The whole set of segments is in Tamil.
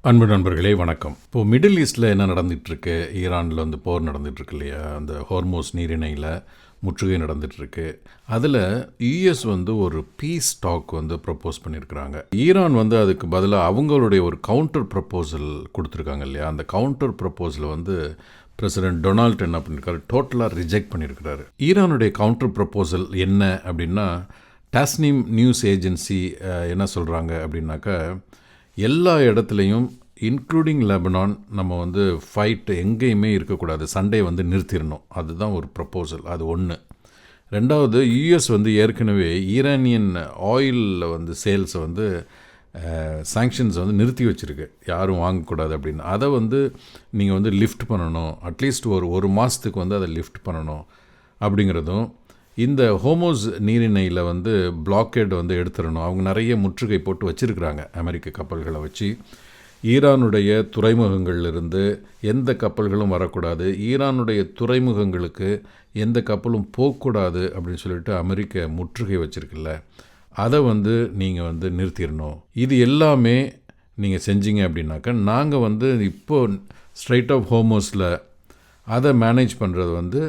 அன்பு நண்பர்களே வணக்கம். இப்போது மிடில் ஈஸ்டில் என்ன நடந்துகிட்ருக்கு, ஈரானில் வந்து போர் நடந்துகிட்ருக்கு இல்லையா, அந்த ஹோர்மோஸ் நீரிணையில் முற்றுகை நடந்துகிட்ருக்கு. அதில் யுஎஸ் வந்து ஒரு பீஸ் டாக் வந்து ப்ரப்போஸ் பண்ணியிருக்கிறாங்க. ஈரான் வந்து அதுக்கு பதிலாக அவங்களுடைய ஒரு கவுண்டர் ப்ரப்போசல் கொடுத்துருக்காங்க இல்லையா, அந்த கவுண்டர் ப்ரப்போசலை வந்து பிரசிடென்ட் டொனால்ட் என்ன பண்ணியிருக்காரு, டோட்டலாக ரிஜெக்ட் பண்ணியிருக்கிறாரு. ஈரானுடைய கவுண்டர் ப்ரப்போசல் என்ன அப்படின்னா, டாஸ்னீம் நியூஸ் ஏஜென்சி என்ன சொல்கிறாங்க அப்படின்னாக்கா, எல்லா இடத்துலையும் இன்க்ளூடிங் லெபனான் நம்ம வந்து ஃபைட் எங்கேயுமே இருக்கக்கூடாது, சண்டே வந்து நிறுத்திடணும். அதுதான் ஒரு ப்ரப்போசல். அது ஒன்று. ரெண்டாவது, யுஎஸ் வந்து ஏற்கனவே ஈரானியன் ஆயிலில் வந்து சேல்ஸை வந்து சாங்ஷன்ஸ் வந்து நிறுத்தி வச்சுருக்கு, யாரும் வாங்கக்கூடாது அப்படின்னு. அதை வந்து நீங்கள் வந்து லிஃப்ட் பண்ணணும், அட்லீஸ்ட் ஒரு மாதத்துக்கு வந்து அதை லிஃப்ட் பண்ணணும் அப்படிங்கிறதும். இந்த ஹோமோஸ் நீரிணையில் வந்து பிளாக்கேட் வந்து எடுத்துடணும். அவங்க நிறைய முற்றுகை போட்டு வச்சுருக்கிறாங்க அமெரிக்க கப்பல்களை வச்சு. ஈரானுடைய துறைமுகங்களிலிருந்து எந்த கப்பல்களும் வரக்கூடாது, ஈரானுடைய துறைமுகங்களுக்கு எந்த கப்பலும் போகக்கூடாது அப்படின்னு சொல்லிட்டு அமெரிக்க முற்றுகை வச்சுருக்குல்ல, அதை வந்து நீங்கள் வந்து நிறுத்திடணும். இது எல்லாமே நீங்கள் செஞ்சீங்க அப்படின்னாக்கா, நாங்கள் வந்து இப்போது ஸ்ட்ரைட் ஆஃப் ஹோமோஸில் அதை மேனேஜ் பண்ணுறது வந்து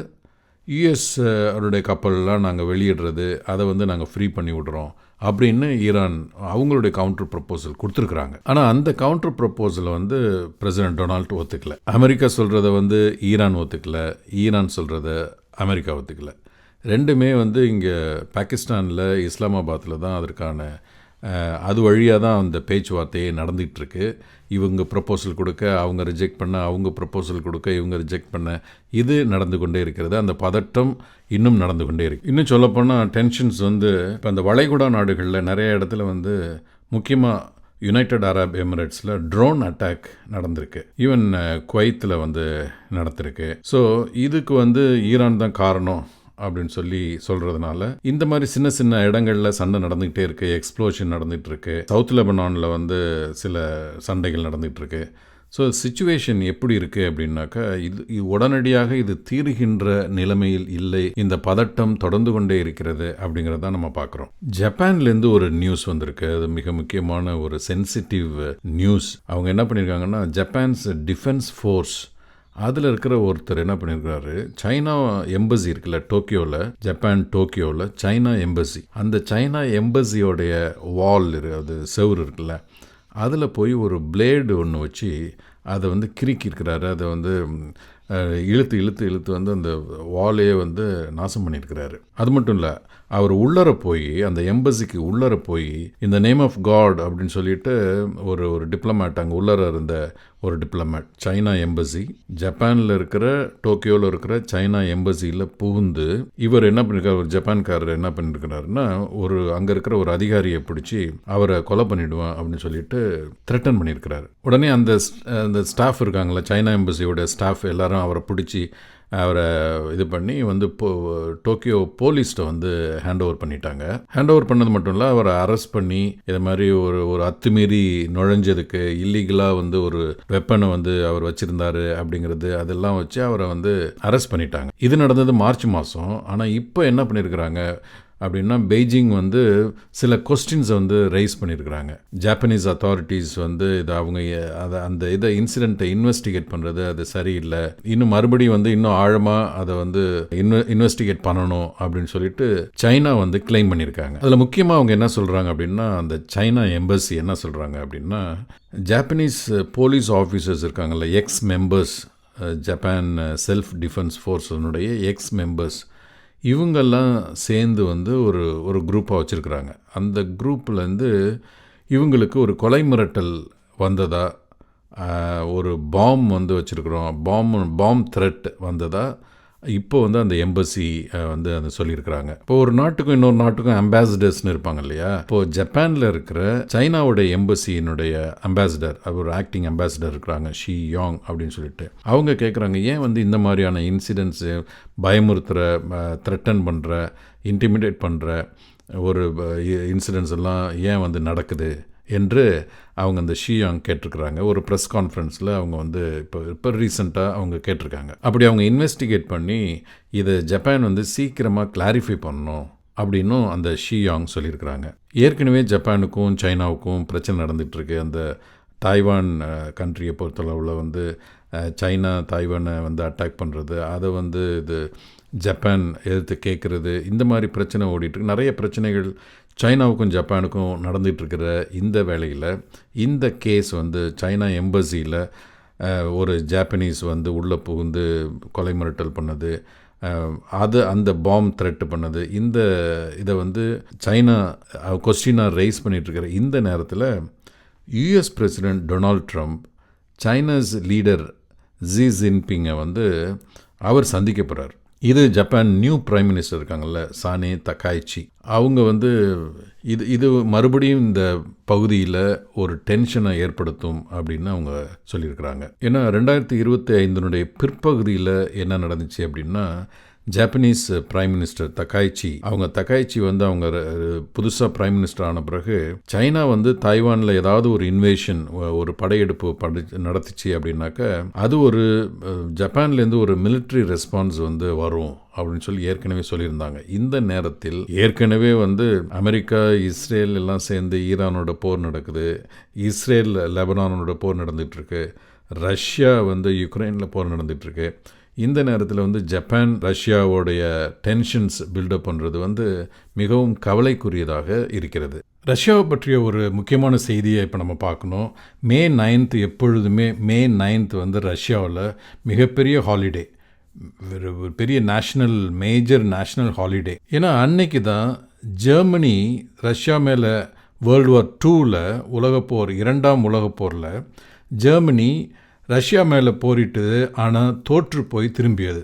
யுஎஸ் அவருடைய கப்பல்லாம் நாங்கள் வெளியிடுறது, அதை வந்து நாங்கள் ஃப்ரீ பண்ணி விடுறோம் அப்படின்னு ஈரான் அவங்களுடைய கவுண்டர் ப்ரப்போசல் கொடுத்துருக்குறாங்க. ஆனால் அந்த கவுண்டர் ப்ரப்போசலை வந்து பிரசிடென்ட் டொனால்ட் ஒத்துக்கலை. அமெரிக்கா சொல்கிறத வந்து ஈரான் ஒத்துக்கலை, ஈரான் சொல்கிறத அமெரிக்கா ஒத்துக்கலை. ரெண்டுமே வந்து இங்கே பாகிஸ்தானில் இஸ்லாமாபாத்தில் தான் அதற்கான அது வழியாக தான் அந்த பேச்சுவார்த்தையே நடந்துகிட்ருக்கு. இவங்க ப்ரப்போசல் கொடுக்க, அவங்க ரிஜெக்ட் பண்ண, அவங்க ப்ரப்போசல் கொடுக்க, இவங்க ரிஜெக்ட் பண்ண, இது நடந்து கொண்டே இருக்கிறது. அந்த பதட்டம் இன்னும் நடந்து கொண்டே இருக்குது. இன்னும் சொல்லப்போனால் டென்ஷன்ஸ் வந்து இப்போ அந்த வளைகுடா நாடுகளில் நிறைய இடத்துல வந்து முக்கியமாக யுனைடெட் அரப் எமிரேட்ஸில் ட்ரோன் அட்டாக் நடந்திருக்கு. ஈவன் குவைத்தில் வந்து நடந்திருக்கு. ஸோ இதுக்கு வந்து ஈரான் தான் காரணம் அப்படின்னு சொல்லி சொல்கிறதுனால இந்த மாதிரி சின்ன சின்ன இடங்களில் சண்டை நடந்துகிட்டே இருக்குது, எக்ஸ்ப்ளோஷன் நடந்துகிட்ருக்கு. சவுத் லெபனானில் வந்து சில சண்டைகள் நடந்துகிட்ருக்கு. ஸோ சிச்சுவேஷன் எப்படி இருக்குது அப்படின்னாக்கா, இது உடனடியாக இது தீருகின்ற நிலைமையில் இல்லை, இந்த பதட்டம் தொடர்ந்து கொண்டே இருக்கிறது அப்படிங்கிறத நம்ம பார்க்குறோம். ஜப்பான்லேருந்து ஒரு நியூஸ் வந்திருக்கு, அது மிக முக்கியமான ஒரு சென்சிட்டிவ் நியூஸ். அவங்க என்ன பண்ணியிருக்காங்கன்னா, ஜப்பான்ஸ் டிஃபென்ஸ் ஃபோர்ஸ் அதில் இருக்கிற ஒருத்தர் என்ன பண்ணியிருக்கிறாரு, சைனா எம்பசி இருக்குல்ல டோக்கியோவில், ஜப்பான் டோக்கியோவில் சைனா எம்பசி, அந்த சைனா எம்பசியோடைய வால் அது செவுரு இருக்குல்ல, அதில் போய் ஒரு பிளேடு ஒன்று வச்சு அதை வந்து கிறுக்கியிருக்கிறாரு. அதை வந்து இழுத்து இழுத்து இழுத்து வந்து அந்த வாலையே வந்து நாசம் பண்ணியிருக்கிறாரு. அது மட்டும் இல்லை, அவர் உள்ளர போய் அந்த எம்பசிக்கு உள்ளர போய் இந்த நேம் ஆஃப் காட் அப்படின்னு சொல்லிட்டு ஒரு டிப்ளமேட், அங்கே உள்ளர இருந்த ஒரு டிப்ளமேட், சைனா எம்பசி, ஜப்பானில் இருக்கிற டோக்கியோவில் இருக்கிற சைனா எம்பசியில் புகுந்து இவர் என்ன பண்ணியிருக்காரு, ஒரு ஜப்பான்காரர் என்ன பண்ணியிருக்கிறாருன்னா, அங்கே இருக்கிற ஒரு அதிகாரியை பிடிச்சி அவரை கொலை பண்ணிவிடுவான் அப்படின்னு சொல்லிட்டு த்ரெட்டன் பண்ணியிருக்கிறாரு. உடனே அந்த ஸ்டாஃப் இருக்காங்களா, சைனா எம்பசியோட ஸ்டாஃப் எல்லாரும் அவரை பிடிச்சி அவரை இது பண்ணி வந்து டோக்கியோ போலீஸ்ட்டை வந்து ஹேண்ட் ஓவர் பண்ணிட்டாங்க. ஹேண்ட் ஓவர் பண்ணது மட்டும் இல்லை, அவரை அரெஸ்ட் பண்ணி இது மாதிரி ஒரு அத்துமீறி நுழைஞ்சதுக்கு, இல்லீகலாக வந்து ஒரு வெப்பனை வந்து அவர் வச்சுருந்தாரு அப்படிங்கிறது அதெல்லாம் வச்சு அவரை வந்து அரெஸ்ட் பண்ணிட்டாங்க. இது நடந்தது மார்ச் மாதம். ஆனால் இப்போ என்ன பண்ணியிருக்கிறாங்க அப்படின்னா, பெய்ஜிங் வந்து சில கொஸ்டின்ஸை வந்து ரைஸ் பண்ணியிருக்கிறாங்க. ஜாப்பனீஸ் அத்தாரிட்டிஸ் வந்து அந்த இன்சிடெண்ட்டை இன்வெஸ்டிகேட் பண்ணுறது அது சரியில்லை, இன்னும் மறுபடியும் வந்து இன்னும் ஆழமாக அதை வந்து இன்வெஸ்டிகேட் பண்ணணும் அப்படின்னு சொல்லிட்டு சைனா வந்து கிளைம் பண்ணியிருக்காங்க. அதில் முக்கியமாக அவங்க என்ன சொல்கிறாங்க அப்படின்னா, அந்த சைனா எம்பசி என்ன சொல்கிறாங்க அப்படின்னா, ஜாப்பனீஸ் போலீஸ் ஆஃபீஸர்ஸ் இருக்காங்கல்ல, ex members, Japan self defence ஃபோர்ஸனுடைய எக்ஸ் மெம்பர்ஸ், இவங்கெல்லாம் சேர்ந்து வந்து ஒரு குரூப்பாக வச்சுருக்குறாங்க. அந்த குரூப்லேருந்து இவங்களுக்கு ஒரு கொலை மிரட்டல் வந்ததா, ஒரு பாம் வந்து வச்சுருக்குறோம், பாம் த்ரெட் வந்ததா இப்போ வந்து அந்த எம்பசி வந்து அதை சொல்லியிருக்கிறாங்க. இப்போ ஒரு நாட்டுக்கும் இன்னொரு நாட்டுக்கும் அம்பாசிடர்ஸ்னு இருப்பாங்க இல்லையா, இப்போது ஜப்பானில் இருக்கிற சைனாவுடைய எம்பசியினுடைய அம்பாசிடர், ஒரு ஆக்டிங் அம்பாசிடர் இருக்கிறாங்க, ஷி யாங் அப்படின்னு சொல்லிட்டு. அவங்க கேட்குறாங்க, ஏன் வந்து இந்த மாதிரியான இன்சிடென்ட்ஸு, பயமுறுத்துகிற, த்ரெட்டன் பண்ணுற, இன்டிமிடேட் பண்ணுற ஒரு இன்சிடென்ட்ஸ் எல்லாம் ஏன் வந்து நடக்குது என்று அவங்க அந்த ஷியாங் கேட்டிருக்கிறாங்க. ஒரு ப்ரெஸ் கான்ஃபரன்ஸில் அவங்க வந்து இப்போ ரீசெண்டாக அவங்க கேட்டிருக்காங்க. அப்படி அவங்க இன்வெஸ்டிகேட் பண்ணி இதை ஜப்பான் வந்து சீக்கிரமாக கிளாரிஃபை பண்ணணும் அப்படின்னும் அந்த ஷியாங் சொல்லியிருக்கிறாங்க. ஏற்கனவே ஜப்பானுக்கும் சைனாவுக்கும் பிரச்சனை நடந்துகிட்ருக்கு. அந்த தாய்வான் கண்ட்ரியை பொறுத்தளவில் வந்து சைனா தாய்வானை வந்து அட்டாக் பண்ணுறது, அதை வந்து இது ஜப்பான் எதிர்த்து கேட்குறது, இந்த மாதிரி பிரச்சனை ஓடிட்டுருக்கு. நிறைய பிரச்சனைகள் சைனாவுக்கும் ஜப்பானுக்கும் நடந்துகிட்ருக்கிற இந்த வேளையில் இந்த கேஸ் வந்து சைனா எம்பசியில் ஒரு ஜாப்பனீஸ் வந்து உள்ளே புகுந்து கொலை மிரட்டல் பண்ணது, அது அந்த பாம் த்ரெட் பண்ணது, இந்த இதை வந்து சைனா கொஸ்டினாக ரைஸ் பண்ணிகிட்ருக்கிற இந்த நேரத்தில் US president Donald Trump China's leader Xi ஜின்பிங்கை வந்து அவர் சந்திக்க போகிறார். இது ஜப்பான் நியூ பிரைம் மினிஸ்டர் இருக்காங்கல்ல, சானே தக்காய்ச்சி, அவங்க வந்து இது மறுபடியும் இந்த பகுதியில் ஒரு டென்ஷனை ஏற்படுத்தும் அப்படின்னு அவங்க சொல்லியிருக்கிறாங்க. ஏன்னா 2025 பிற்பகுதியில் என்ன நடந்துச்சு அப்படின்னா, ஜாப்பனீஸ் பிரைம் மினிஸ்டர் தக்காய்ச்சி வந்து அவங்க புதுசாக பிரைம் மினிஸ்டர் ஆன பிறகு சைனா வந்து தாய்வானில் ஏதாவது ஒரு இன்வேஷன், ஒரு படையெடுப்பு நடத்துச்சு அப்படின்னாக்க அது ஒரு ஜப்பான்லேருந்து ஒரு மிலிட்ரி ரெஸ்பான்ஸ் வந்து வரும் அப்படின்னு சொல்லி ஏற்கனவே சொல்லியிருந்தாங்க. இந்த நேரத்தில் ஏற்கனவே வந்து அமெரிக்கா, இஸ்ரேல் எல்லாம் சேர்ந்து ஈரானோட போர் நடக்குது, இஸ்ரேல் லெபனானோட போர் நடந்துகிட்ருக்கு, ரஷ்யா வந்து யுக்ரைனில் போர் நடந்துகிட்ருக்கு. இந்த நேரத்தில் வந்து ஜப்பான் ரஷ்யாவோடைய டென்ஷன்ஸ் பில்டப் பண்ணுறது வந்து மிகவும் கவலைக்குரியதாக இருக்கிறது. ரஷ்யாவை பற்றிய ஒரு முக்கியமான செய்தியை இப்போ நம்ம பார்க்கணும். மே 9 எப்பொழுதுமே மே 9 வந்து ரஷ்யாவில் மிகப்பெரிய ஹாலிடே, ஒரு பெரிய மேஜர் நேஷ்னல் ஹாலிடே. ஏன்னா அன்னைக்கு தான் ஜெர்மனி ரஷ்யா மேலே வேர்ல்டு வார் 2ல் இரண்டாம் உலகப் போரில் ஜெர்மனி ரஷ்யா மேலே போரிட்டது, ஆனால் தோற்று போய் திரும்பியது.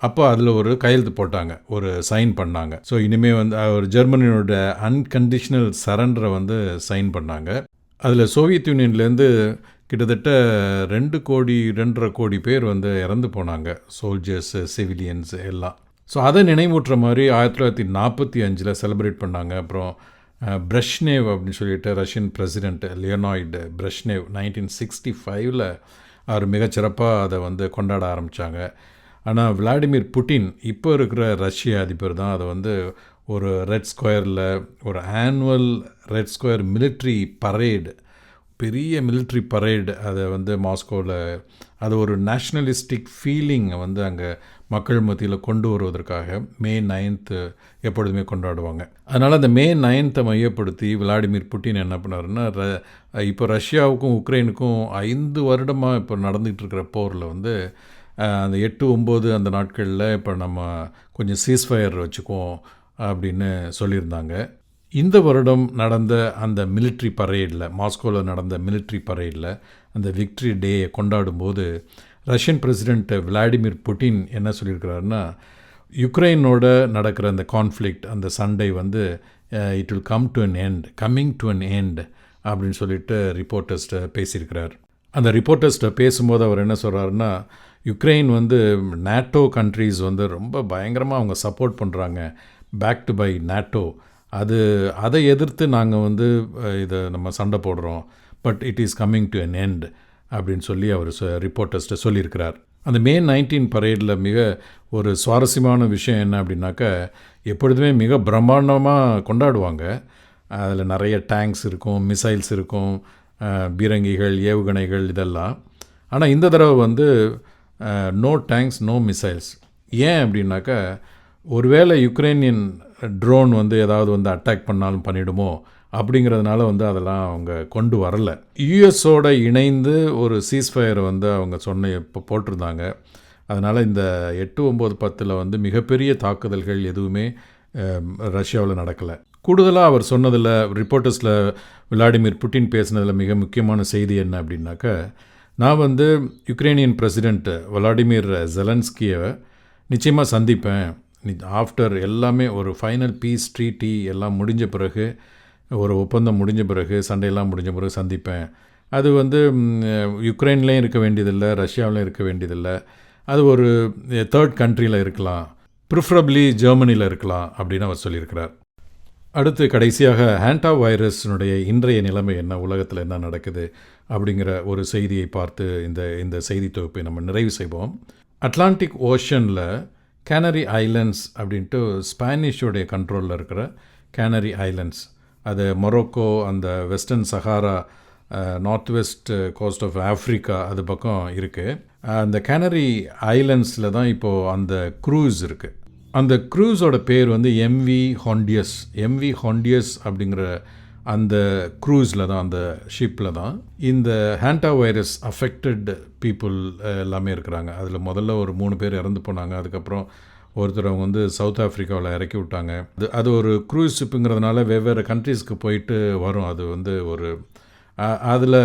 அப்போ அதில் ஒரு கையெழுத்து போட்டாங்க, ஒரு சைன் பண்ணாங்க. ஸோ இனிமேல் வந்து ஒரு ஜெர்மனியோட அன்கண்டிஷனல் சரண்டரை வந்து சைன் பண்ணாங்க. அதில் சோவியத் யூனியன்லேருந்து கிட்டத்தட்ட 2.5 கோடி பேர் வந்து இறந்து போனாங்க, சோல்ஜர்ஸ், சிவிலியன்ஸ் எல்லாம். ஸோ அதை நினைவூட்டுற மாதிரி 1945 செலிப்ரேட் பண்ணாங்க. அப்புறம் பிரஷ்னேவ் அப்படின்னு சொல்லிட்டு ரஷ்யன் பிரசிடெண்ட் லியோனாய்டு பிரஷ்னேவ் 1965 அவர் மிகச்சிறப்பாக அதை வந்து கொண்டாட ஆரம்பித்தாங்க. ஆனால் விளாடிமிர் புட்டின், இப்போ இருக்கிற ரஷ்ய அதிபர் தான் அதை வந்து ஒரு ரெட் ஸ்கொயரில் ஒரு annual red square military parade, பெரிய மிலிட்ரி பரேடு, அதை வந்து மாஸ்கோவில் அது ஒரு நேஷ்னலிஸ்டிக் ஃபீலிங்கை வந்து அங்கே மக்கள் மத்தியில் கொண்டு வருவதற்காக மே 9 எப்பொழுதுமே கொண்டாடுவாங்க. அதனால் அந்த மே 9 மையப்படுத்தி விளாடிமிர் புட்டின் என்ன பண்ணாருன்னா, இப்போ ரஷ்யாவுக்கும் உக்ரைனுக்கும் 5 வருடமாக இப்போ நடந்துகிட்டு இருக்கிற போரில் வந்து அந்த 8-9 அந்த நாட்களில் இப்போ நம்ம கொஞ்சம் சீஸ்ஃபயர் வச்சுக்குவோம் அப்படின்னு சொல்லியிருந்தாங்க. இந்த வருடம் நடந்த அந்த மிலிட்ரி பரேடில், மாஸ்கோவில் நடந்த மிலிட்ரி பரேடில் அந்த விக்ட்ரி டேயை கொண்டாடும்போது ரஷ்யன் பிரசிடெண்ட் விளாடிமிர் புட்டின் என்ன சொல்லியிருக்கிறாருன்னா, யுக்ரைனோட நடக்கிற அந்த கான்ஃப்ளிக்ட், அந்த சண்டை வந்து it will coming to an end அப்படின்னு சொல்லிட்டு ரிப்போர்ட்டர்ஸ்ட்டை பேசியிருக்கிறார். அந்த ரிப்போர்ட்டர்ஸ்ட்டை பேசும்போது அவர் என்ன சொல்கிறாருன்னா, யுக்ரைன் வந்து நேட்டோ கண்ட்ரீஸ் வந்து ரொம்ப பயங்கரமாக அவங்க சப்போர்ட் பண்ணுறாங்க, பேக் டு பை நேட்டோ, அதை எதிர்த்து நாங்கள் வந்து இதை நம்ம சண்டை போடுறோம், but it is coming to an end அப்படின்னு சொல்லி அவர் ரிப்போர்ட்டர்ஸ்ட்டை சொல்லியிருக்கிறார். அந்த மே 19 பரேடில் மிக ஒரு சுவாரஸ்யமான விஷயம் என்ன அப்படின்னாக்கா, எப்பொழுதுமே மிக பிரம்மாண்டமாக கொண்டாடுவாங்க. அதில் நிறைய டேங்க்ஸ் இருக்கும், மிசைல்ஸ் இருக்கும், பீரங்கிகள், ஏவுகணைகள் இதெல்லாம். ஆனால் இந்த தடவை வந்து நோ டேங்க்ஸ், நோ மிசைல்ஸ். ஏன் அப்படின்னாக்கா, ஒருவேளை யுக்ரைனியன் ட்ரோன் வந்து ஏதாவது வந்து அட்டாக் பண்ணாலும் பண்ணிவிடுமோ அப்படிங்கிறதுனால வந்து அதெல்லாம் அவங்க கொண்டு வரலை. யூஎஸோட இணைந்து ஒரு சீஸ்ஃபயரை வந்து அவங்க இப்போ போட்டிருந்தாங்க. அதனால் இந்த 8, 9, 10 வந்து மிகப்பெரிய தாக்குதல்கள் எதுவுமே ரஷ்யாவில் நடக்கலை. கூடுதலாக அவர் சொன்னதில், ரிப்போர்ட்டர்ஸில் விளாடிமிர் புட்டின் பேசினதில் மிக முக்கியமான செய்தி என்ன அப்படின்னாக்கா, நான் வந்து யுக்ரைனியன் பிரசிடெண்ட் விளாடிமிர் ஜெலன்ஸ்கியை நிச்சயமாக சந்திப்பேன், ஆஃப்டர் எல்லாமே ஒரு ஃபைனல் பீஸ் ட்ரீட்டி எல்லாம் முடிஞ்ச பிறகு, ஒரு ஒப்பந்தம் முடிஞ்ச பிறகு, சண்டையெல்லாம் முடிஞ்ச பிறகு சந்திப்பேன். அது வந்து யுக்ரைன்லேயும் இருக்க வேண்டியதில்லை, ரஷ்யாவிலையும் இருக்க வேண்டியதில்லை, அது ஒரு தேர்ட் கண்ட்ரியில் இருக்கலாம், ப்ரிஃபரபிளி ஜெர்மனியில் இருக்கலாம் அப்படின்னு அவர் சொல்லியிருக்கிறார். அடுத்து கடைசியாக ஹேண்டா வைரஸினுடைய இன்றைய நிலைமை என்ன, உலகத்தில் என்ன நடக்குது அப்படிங்கிற ஒரு செய்தியை பார்த்து இந்த செய்தி தொகுப்பை நம்ம நிறைவு செய்வோம். அட்லாண்டிக் ஓஷனில் கேனரி ஐலண்ட்ஸ் அப்படின்ட்டு ஸ்பானிஷோடைய கண்ட்ரோலில் இருக்கிற கேனரி ஐலண்ட்ஸ், அது மொரோக்கோ, அந்த western Sahara north west coast of Africa அது பக்கம் இருக்குது. அந்த கேனரி ஐலண்ட்ஸில் தான் இப்போது அந்த க்ரூஸ் இருக்குது. அந்த க்ரூஸோட பேர் வந்து எம்வி ஹாண்டியஸ் அப்படிங்கிற அந்த க்ரூஸில் தான், அந்த ஷிப்பில் தான் இந்த ஹேண்டா வைரஸ் அஃபெக்டட் பீப்புள் எல்லாமே இருக்கிறாங்க. அதில் முதல்ல ஒரு 3 பேர் இறந்து போனாங்க. அதுக்கப்புறம் ஒருத்தர் அவங்க வந்து சவுத் ஆஃப்ரிக்காவில் இறக்கி விட்டாங்க. அது ஒரு க்ரூஸ் ஷிப்புங்கிறதுனால வெவ்வேறு கண்ட்ரீஸ்க்கு போயிட்டு வரும். அது வந்து ஒரு அதில்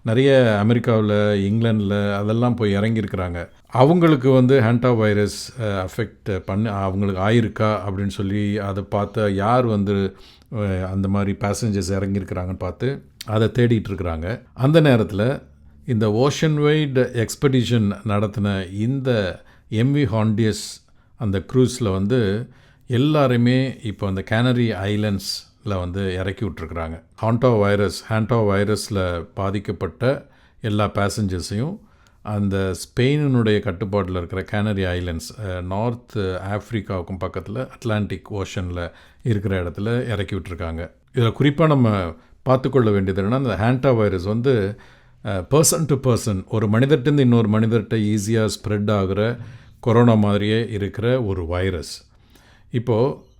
நிறைய அமெரிக்காவில், இங்கிலாண்டில் அதெல்லாம் போய் இறங்கியிருக்கிறாங்க. அவங்களுக்கு வந்து ஹேண்டா வைரஸ் அஃபெக்ட் அவங்களுக்கு ஆயிருக்கா அப்படின்னு சொல்லி அதை பார்த்து யார் வந்து அந்த மாதிரி பேசஞ்சர்ஸ் இறங்கியிருக்கிறாங்கன்னு பார்த்து அதை தேடிட்டு இருக்கிறாங்க. அந்த நேரத்தில் இந்த ஓஷன் வைட் எக்ஸ்பெடிஷன் நடத்தின இந்த எம்வி ஹாண்டியஸ் அந்த க்ரூஸில் வந்து எல்லாருமே இப்போ அந்த கேனரி ஐலண்ட்ஸில் வந்து இறக்கி விட்ருக்குறாங்க. ஹேண்டா வைரஸில் பாதிக்கப்பட்ட எல்லா பேசஞ்சர்ஸையும் அந்த ஸ்பெயினுடைய கட்டுப்பாட்டில் இருக்கிற கேனரி ஐலண்ட்ஸ் நார்த் ஆஃப்ரிக்காவுக்கும் பக்கத்தில் அட்லாண்டிக் ஓஷனில் இருக்கிற இடத்துல இறக்கி விட்டுருக்காங்க. இதில் குறிப்பாக நம்ம பார்த்துக்கொள்ள வேண்டியது என்னென்னா, அந்த ஹேண்டா வைரஸ் வந்து பர்சன் டு பர்சன், ஒரு மனிதர்கிட்டருந்து இன்னொரு மனிதர்கிட்ட ஈஸியாக ஸ்ப்ரெட் ஆகிற கொரோனா மாதிரியே இருக்கிற ஒரு வைரஸ். இப்போது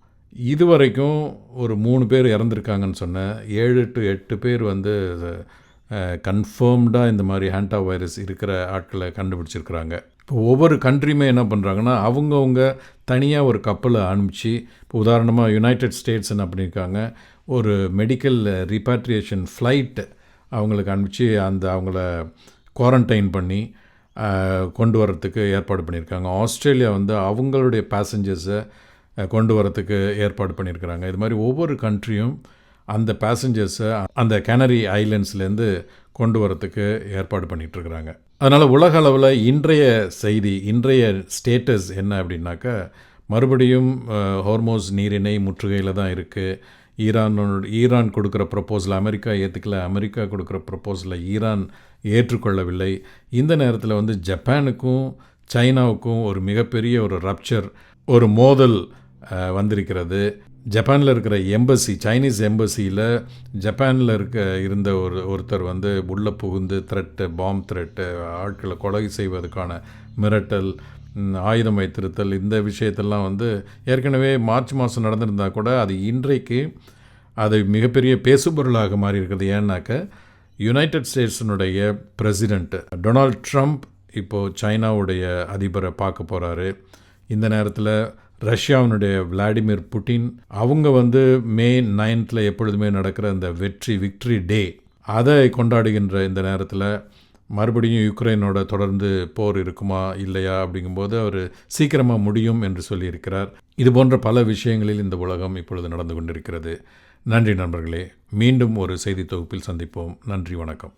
இதுவரைக்கும் ஒரு 3 பேர் இறந்துருக்காங்கன்னு சொன்னேன். 7 to 8 பேர் வந்து கன்ஃபர்ம்டாக இந்த மாதிரி ஹேண்டா வைரஸ் இருக்கிற ஆட்களை கண்டுபிடிச்சிருக்கிறாங்க. இப்போ ஒவ்வொரு கண்ட்ரியுமே என்ன பண்ணுறாங்கன்னா, அவங்கவுங்க தனியாக ஒரு கப்பலை அனுப்பிச்சு, இப்போ உதாரணமாக யுனைடெட் ஸ்டேட்ஸ் என்ன பண்ணியிருக்காங்க, ஒரு மெடிக்கல் ரிப்பாட்ரியேஷன் ஃப்ளைட் அவங்களுக்கு அனுப்பிச்சு அவங்கள குவாரண்டைன் பண்ணி கொண்டு வரத்துக்கு ஏற்பாடு பண்ணியிருக்காங்க. ஆஸ்திரேலியா வந்து அவங்களுடைய பேசஞ்சர்ஸை கொண்டு வரத்துக்கு ஏற்பாடு பண்ணியிருக்கிறாங்க. இது மாதிரி ஒவ்வொரு கண்ட்ரியும் அந்த பேசஞ்சர்ஸை அந்த கேனரி ஐலண்ட்ஸ்லேருந்து கொண்டு வரத்துக்கு ஏற்பாடு பண்ணிகிட்ருக்குறாங்க. அதனால் உலக அளவில் இன்றைய ஸ்டேட்டஸ் என்ன அப்படின்னாக்கா, மறுபடியும் ஹோர்மோஸ் நீரிணை முற்றுகையில் தான் இருக்குது. ஈரான் கொடுக்குற ப்ரப்போசல் அமெரிக்கா ஏற்றுக்கல, அமெரிக்கா கொடுக்குற ப்ரப்போசலை ஈரான் ஏற்றுக்கொள்ளவில்லை. இந்த நேரத்தில் வந்து ஜப்பானுக்கும் சைனாவுக்கும் ஒரு மிகப்பெரிய ஒரு ரப்சர், ஒரு மோதல் வந்திருக்கிறது. ஜப்பானில் இருக்கிற சைனீஸ் எம்பசியில் ஜப்பானில் இருந்த ஒருத்தர் வந்து உள்ளே புகுந்து பாம் த்ரெட்டு, ஆட்களை கொலை செய்வதற்கான மிரட்டல், ஆயுதம் வைத்திருத்தல், இந்த விஷயத்தெல்லாம் வந்து ஏற்கனவே மார்ச் மாதம் நடந்திருந்தால் கூட அது இன்றைக்கு அது மிகப்பெரிய பேசுபொருளாக மாறி இருக்கிறது. ஏன்னாக்க யுனைடெட் ஸ்டேட்ஸினுடைய பிரசிடெண்ட் டொனால்ட் ட்ரம்ப் இப்போது சைனாவுடைய அதிபரை பார்க்க போகிறாரு. இந்த நேரத்தில் ரஷ்யாவினுடைய விளாடிமிர் புட்டின் அவங்க வந்து மே 9 எப்பொழுதுமே நடக்கிற அந்த விக்ட்ரி டே அதை கொண்டாடுகின்ற இந்த நேரத்தில் மறுபடியும் யுக்ரைனோட தொடர்ந்து போர் இருக்குமா இல்லையா அப்படிங்கும்போது அவர் சீக்கிரமாக முடியும் என்று சொல்லியிருக்கிறார். இது போன்ற பல விஷயங்களில் இந்த உலகம் இப்பொழுது நடந்து கொண்டிருக்கிறது. நன்றி நண்பர்களே. மீண்டும் ஒரு செய்தி தொகுப்பில் சந்திப்போம். நன்றி, வணக்கம்.